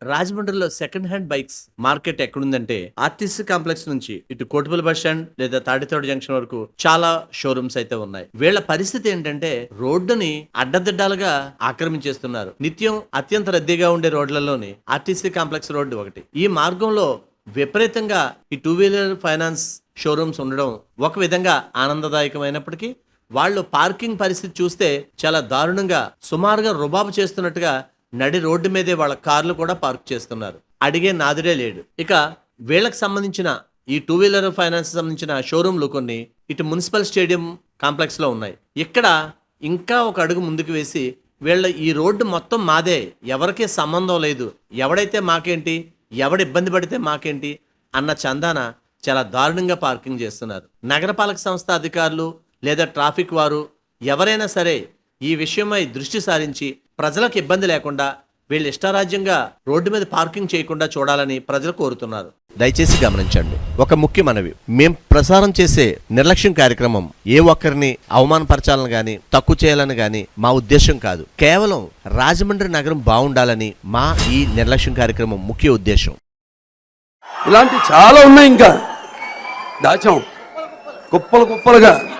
రాజమండ్రిలో second hand bikes market ఎక్కడుందంటే RTC complex నుంచి ఇటు కోటిపల్లి బస్ స్టాండ్ లేదా తాడితోట జంక్షన్ వరకు చాలా షోరూమ్స్ అయితే ఉన్నాయి. వీళ్ళ పరిస్థితి ఏంటంటే రోడ్డుని అడ్డదిడ్డాలుగా ఆక్రమించేస్తున్నారు. నిత్యం అత్యంత రద్దీగా ఉండే రోడ్లలోని ఆర్టీసీ కాంప్లెక్స్ రోడ్డు ఒకటి. ఈ మార్గంలో విపరీతంగా ఈ టూ వీలర్ ఫైనాన్స్ షోరూమ్స్ ఉండడం ఒక విధంగా ఆనందదాయకమైనప్పటికీ వాళ్ళు పార్కింగ్ పరిస్థితి చూస్తే చాలా దారుణంగా, సుమారుగా రుబాబు చేస్తున్నట్టుగా నడి రోడ్డు మీదే వాళ్ళ కార్లు కూడా పార్క్ చేస్తున్నారు. అడిగే నాదుడే లేడు. ఇక వీళ్ళకి సంబంధించిన ఈ టూ వీలర్ ఫైనాన్స్ సంబంధించిన షోరూమ్లు కొన్ని ఇటు మున్సిపల్ స్టేడియం కాంప్లెక్స్ లో ఉన్నాయి. ఇక్కడ ఇంకా ఒక అడుగు ముందుకు వేసి వీళ్ళ ఈ రోడ్డు మొత్తం మాదే, ఎవరికీ సంబంధం లేదు, ఎవడైతే మాకేంటి, ఎవడు ఇబ్బంది పడితే మాకేంటి అన్న చందాన చాలా దారుణంగా పార్కింగ్ చేస్తున్నారు. నగరపాలక సంస్థ అధికారులు లేదా ట్రాఫిక్ వారు ఎవరైనా సరే ఈ విషయమై దృష్టి సారించి ప్రజలకు ఇబ్బంది లేకుండా వీళ్ళు ఇష్టారాజ్యంగా రోడ్డు మీద పార్కింగ్ చేయకుండా చూడాలని ప్రజలు కోరుతున్నారు. దయచేసి గమనించండి, ఒక ముఖ్య మనవి. మేం ప్రసారం చేసే నిర్లక్ష్యం కార్యక్రమం ఏ ఒక్కరిని అవమానపరచాలని గాని తక్కువ చేయాలని గాని మా ఉద్దేశం కాదు. కేవలం రాజమండ్రి నగరం బాగుండాలని మా ఈ నిర్లక్ష్యం కార్యక్రమం ముఖ్య ఉద్దేశం. ఇలాంటి చాలా ఉన్నాయి, ఇంకా దాచాం కుప్పలు కుప్పలుగా.